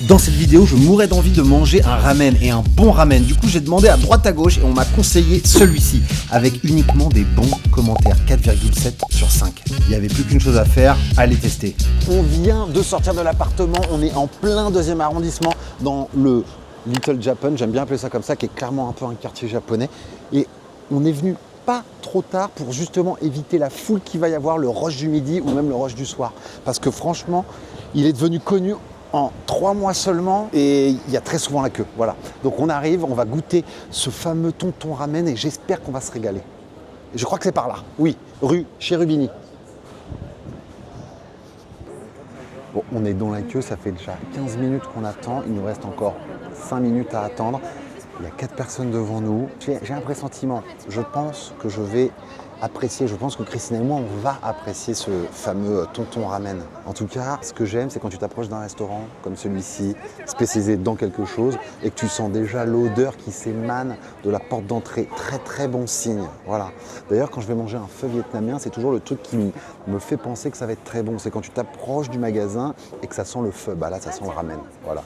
Dans cette vidéo, je mourrais d'envie de manger un ramen et un bon ramen. Du coup, j'ai demandé à droite à gauche et on m'a conseillé celui-ci avec uniquement des bons commentaires. 4,7 sur 5. Il n'y avait plus qu'une chose à faire, allez tester. On vient de sortir de l'appartement, on est en plein 2e arrondissement dans le Little Japan, j'aime bien appeler ça comme ça, qui est clairement un peu un quartier japonais. Et on est venu pas trop tard pour justement éviter la foule qu'il va y avoir le rush du midi ou même le rush du soir. Parce que franchement, il est devenu connu en 3 mois seulement et il y a très souvent la queue. Voilà. Donc on arrive, on va goûter ce fameux tonton ramen et j'espère qu'on va se régaler. Et je crois que c'est par là. Oui, rue Cherubini. Bon, on est dans la queue, ça fait déjà 15 minutes qu'on attend. Il nous reste encore 5 minutes à attendre. Il y a 4 personnes devant nous. J'ai un pressentiment. Je pense que je vais apprécier, je pense que Christine et moi, on va apprécier ce fameux tonton ramen. En tout cas, ce que j'aime, c'est quand tu t'approches d'un restaurant comme celui-ci, spécialisé dans quelque chose, et que tu sens déjà l'odeur qui s'émane de la porte d'entrée. Très très bon signe. Voilà. D'ailleurs, quand je vais manger un feu vietnamien, c'est toujours le truc qui me fait penser que ça va être très bon. C'est quand tu t'approches du magasin et que ça sent le feu. Bah là, ça sent le ramen. Voilà.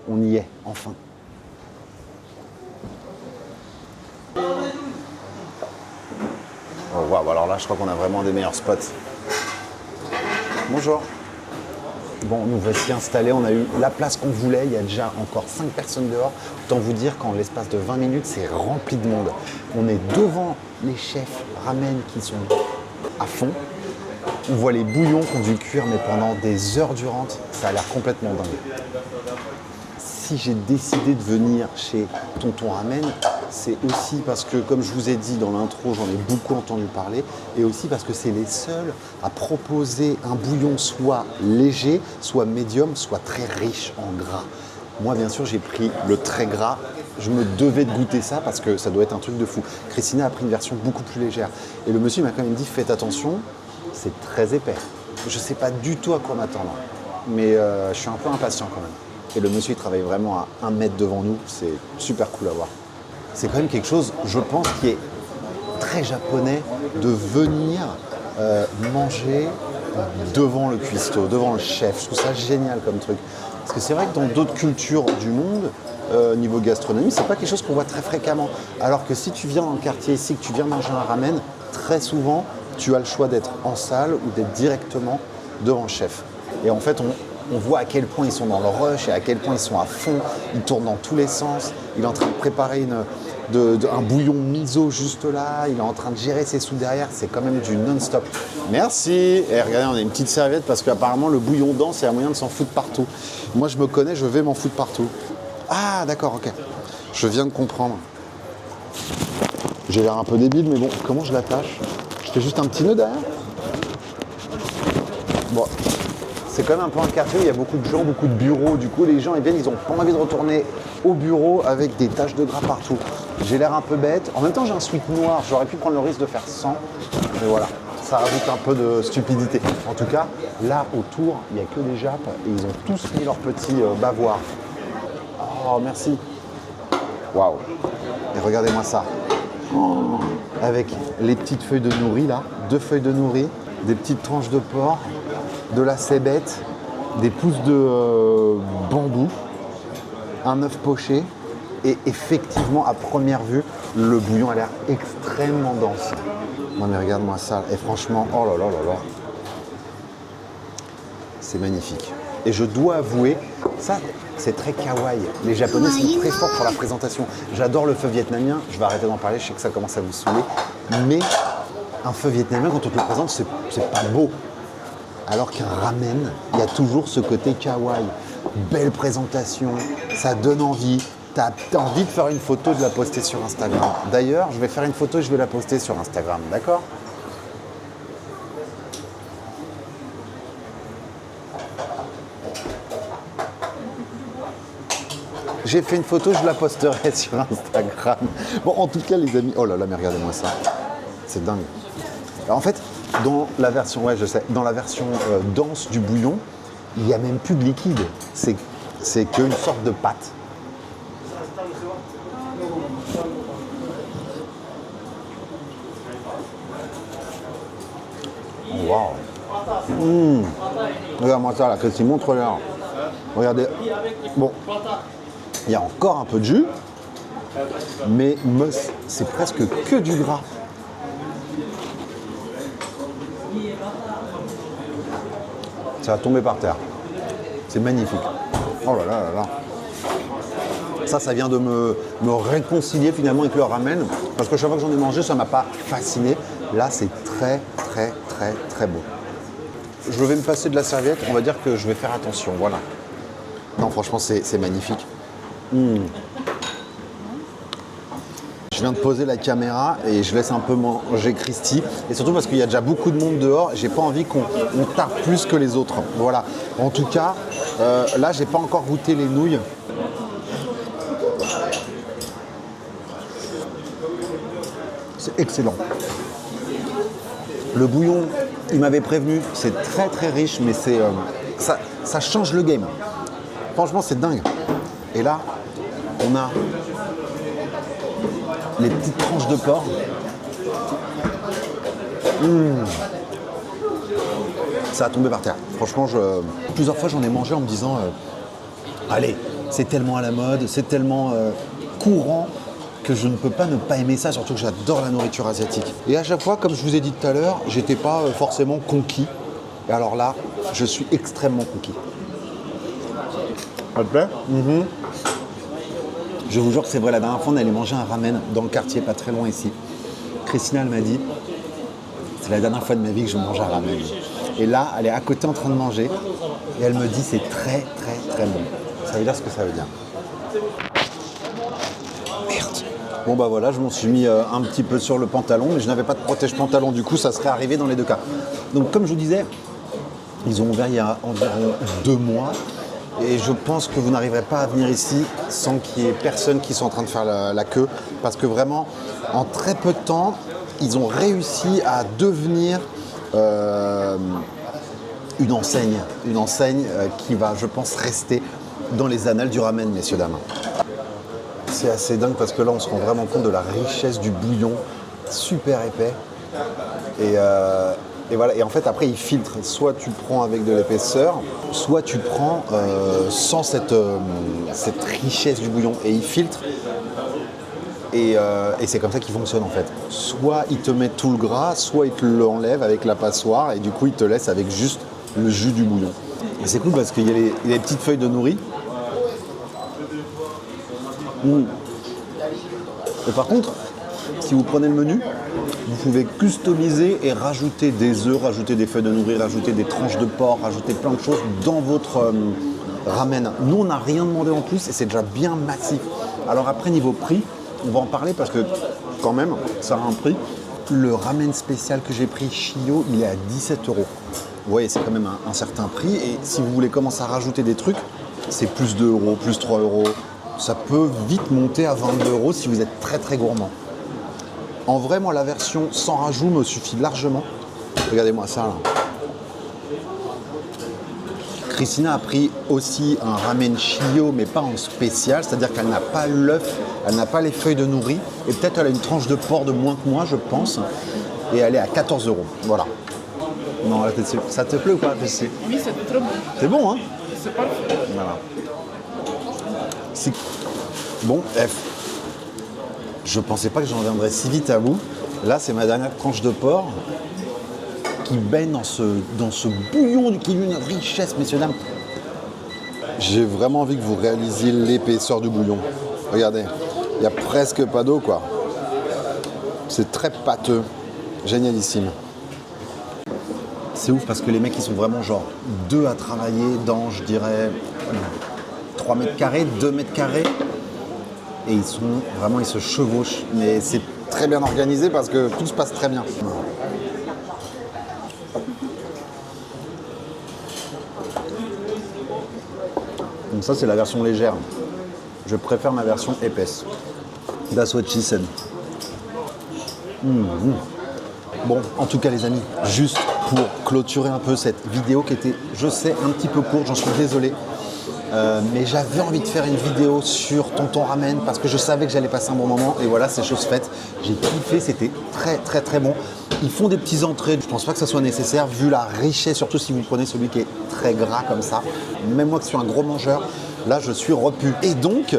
On y est, enfin. Oh, wow, alors là, je crois qu'on a vraiment des meilleurs spots. Bonjour. Bon, nous voici installés. On a eu la place qu'on voulait. Il y a déjà encore 5 personnes dehors. Autant vous dire qu'en l'espace de 20 minutes, c'est rempli de monde. On est devant les chefs ramen qui sont à fond. On voit les bouillons qui ont dû cuire, mais pendant des heures durantes. Ça a l'air complètement dingue. Si j'ai décidé de venir chez Tonton Ramen, c'est aussi parce que, comme je vous ai dit dans l'intro, j'en ai beaucoup entendu parler, et aussi parce que c'est les seuls à proposer un bouillon soit léger, soit médium, soit très riche en gras. Moi, bien sûr, j'ai pris le très gras. Je me devais de goûter ça parce que ça doit être un truc de fou. Christina a pris une version beaucoup plus légère. Et le monsieur m'a quand même dit, faites attention, c'est très épais. Je ne sais pas du tout à quoi m'attendre, mais je suis un peu impatient quand même. Et le monsieur, il travaille vraiment à 1 mètre devant nous. C'est super cool à voir. C'est quand même quelque chose, je pense, qui est très japonais de venir manger devant le cuistot, devant le chef. Je trouve ça génial comme truc. Parce que c'est vrai que dans d'autres cultures du monde, niveau gastronomie, c'est pas quelque chose qu'on voit très fréquemment. Alors que si tu viens dans le quartier ici, que tu viens manger un ramen, très souvent, tu as le choix d'être en salle ou d'être directement devant le chef. Et en fait, on voit à quel point ils sont dans le rush et à quel point ils sont à fond. Ils tournent dans tous les sens. Il est en train de préparer un bouillon miso juste là. Il est en train de gérer ses sous derrière. C'est quand même du non-stop. Merci. Et regardez, on a une petite serviette parce qu'apparemment le bouillon danse, c'est un moyen de s'en foutre partout. Moi, je me connais, je vais m'en foutre partout. Ah, d'accord, ok. Je viens de comprendre. J'ai l'air un peu débile, mais bon, comment je l'attache? Je fais juste un petit nœud derrière. Bon. C'est quand même un peu un quartier où il y a beaucoup de gens, beaucoup de bureaux. Du coup, les gens, ils viennent, ils n'ont pas envie de retourner au bureau avec des taches de gras partout. J'ai l'air un peu bête. En même temps, j'ai un sweat noir. J'aurais pu prendre le risque de faire 100. Mais voilà, ça rajoute un peu de stupidité. En tout cas, là, autour, il n'y a que des Japs et ils ont tous mis leurs petits bavoirs. Oh, merci. Waouh. Et regardez-moi ça. Oh, avec les petites feuilles de nourri, là. 2 feuilles de nourri, des petites tranches de porc, de la cébette, des pousses de bambou, un œuf poché et effectivement à première vue le bouillon a l'air extrêmement dense. Non mais regarde-moi ça et franchement, oh là là là là, c'est magnifique. Et je dois avouer, ça c'est très kawaii. Les Japonais sont très forts pour la présentation. J'adore le feu vietnamien, je vais arrêter d'en parler, je sais que ça commence à vous saouler, mais un feu vietnamien quand on te le présente c'est pas beau. Alors qu'un ramen, il y a toujours ce côté kawaii. Belle présentation, ça donne envie. T'as envie de faire une photo, de la poster sur Instagram. D'ailleurs, je vais faire une photo et je vais la poster sur Instagram, d'accord? J'ai fait une photo, je la posterai sur Instagram. Bon, en tout cas, les amis... Oh là là, mais regardez-moi ça. C'est dingue. Alors, en fait, dans la version, ouais, je sais, dans la version dense du bouillon, il n'y a même plus de liquide. C'est qu'une sorte de pâte. Waouh. Regarde-moi ça, là, Christine, montre-leur. Regardez, bon, il y a encore un peu de jus, mais c'est presque que du gras. Ça va tomber par terre. C'est magnifique. Oh là là là là. Ça vient de me réconcilier finalement avec le ramen. Parce que chaque fois que j'en ai mangé, ça ne m'a pas fasciné. Là, c'est très, très, très, très beau. Je vais me passer de la serviette. On va dire que je vais faire attention. Voilà. Non, franchement, c'est magnifique. Je viens de poser la caméra et je laisse un peu manger Christy. Et surtout parce qu'il y a déjà beaucoup de monde dehors. J'ai pas envie qu'on tarde plus que les autres. Voilà. En tout cas, là, j'ai pas encore goûté les nouilles. C'est excellent. Le bouillon, il m'avait prévenu, c'est très très riche, mais ça change le game. Franchement, c'est dingue. Et là, on a les petites tranches de porc. Ça a tombé par terre. Franchement, plusieurs fois, j'en ai mangé en me disant allez, c'est tellement à la mode, c'est tellement courant que je ne peux pas ne pas aimer ça, surtout que j'adore la nourriture asiatique. Et à chaque fois, comme je vous ai dit tout à l'heure, j'étais pas forcément conquis. Et alors là, je suis extrêmement conquis. Ça te plaît ? Je vous jure que c'est vrai, la dernière fois, on allait manger un ramen dans le quartier, pas très loin ici. Christina, elle m'a dit, c'est la dernière fois de ma vie que je mange un ramen. Et là, elle est à côté en train de manger, et elle me dit, c'est très, très, très bon. Ça veut dire ce que ça veut dire. Merde. Bon bah voilà, je m'en suis mis un petit peu sur le pantalon, mais je n'avais pas de protège-pantalon, du coup ça serait arrivé dans les deux cas. Donc comme je vous disais, ils ont ouvert il y a environ 2 mois, et je pense que vous n'arriverez pas à venir ici sans qu'il y ait personne qui soit en train de faire la queue, parce que vraiment, en très peu de temps, ils ont réussi à devenir une enseigne qui va, je pense, rester dans les annales du ramen, messieurs, dames. C'est assez dingue parce que là, on se rend vraiment compte de la richesse du bouillon, super épais. Et voilà. Et en fait, après, il filtre. Soit tu prends avec de l'épaisseur, soit tu prends sans cette richesse du bouillon. Et il filtre. Et c'est comme ça qu'il fonctionne en fait. Soit il te met tout le gras, soit il te l'enlève avec la passoire et du coup, il te laisse avec juste le jus du bouillon. Et c'est cool parce qu'il y a les petites feuilles de nourri. Et par contre, si vous prenez le menu, vous pouvez customiser et rajouter des œufs, rajouter des feuilles de nourri, rajouter des tranches de porc, rajouter plein de choses dans votre ramen. Nous, on n'a rien demandé en plus et c'est déjà bien massif. Alors après, niveau prix, on va en parler parce que quand même, ça a un prix. Le ramen spécial que j'ai pris, Shio, il est à 17 €. Vous voyez, c'est quand même un certain prix. Et si vous voulez commencer à rajouter des trucs, c'est plus 2 €, plus 3 €. Ça peut vite monter à 22 € si vous êtes très très gourmand. En vrai, moi, la version sans rajout me suffit largement. Regardez-moi ça, là. Christina a pris aussi un ramen Shio, mais pas en spécial, c'est-à-dire qu'elle n'a pas l'œuf, elle n'a pas les feuilles de nourri, et peut-être elle a une tranche de porc de moins que moi, je pense, et elle est à 14 €. Voilà. Non, ça te plaît ou pas, Jessie ? Oui, c'est très bon. C'est bon, hein ? C'est parfait. Voilà. Bon, je pensais pas que j'en viendrais si vite à bout. Là, c'est ma dernière tranche de porc qui baigne dans ce bouillon qui est une richesse, messieurs, dames. J'ai vraiment envie que vous réalisiez l'épaisseur du bouillon. Regardez, il n'y a presque pas d'eau, quoi. C'est très pâteux, génialissime. C'est ouf parce que les mecs, ils sont vraiment genre 2 à travailler dans, je dirais, 3 mètres carrés, 2 mètres carrés. Et ils se chevauchent. Mais c'est très bien organisé parce que tout se passe très bien. Donc ça, c'est la version légère. Je préfère ma version épaisse. That's what she said. Bon, en tout cas, les amis, juste pour clôturer un peu cette vidéo qui était, je sais, un petit peu courte, j'en suis désolé. Mais j'avais envie de faire une vidéo sur Tonton Ramen parce que je savais que j'allais passer un bon moment. Et voilà, c'est chose faite. J'ai kiffé, c'était très très très bon. Ils font des petites entrées, je pense pas que ça soit nécessaire vu la richesse, surtout si vous prenez celui qui est très gras comme ça. Même moi qui suis un gros mangeur, là je suis repu. Et donc,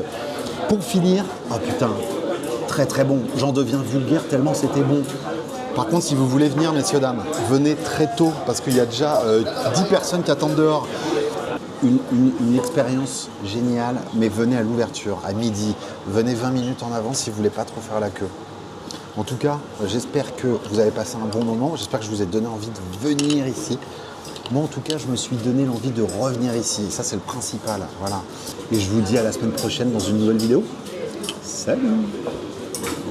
pour finir, ah putain, très très bon. J'en deviens vulgaire tellement c'était bon. Par contre, si vous voulez venir, messieurs, dames, venez très tôt parce qu'il y a déjà 10 personnes qui attendent dehors. Une expérience géniale, mais venez à l'ouverture, à midi. Venez 20 minutes en avance si vous voulez pas trop faire la queue. En tout cas, j'espère que vous avez passé un bon moment. J'espère que je vous ai donné envie de venir ici. Moi, en tout cas, je me suis donné l'envie de revenir ici. Et ça, c'est le principal. Voilà. Et je vous dis à la semaine prochaine dans une nouvelle vidéo. Salut!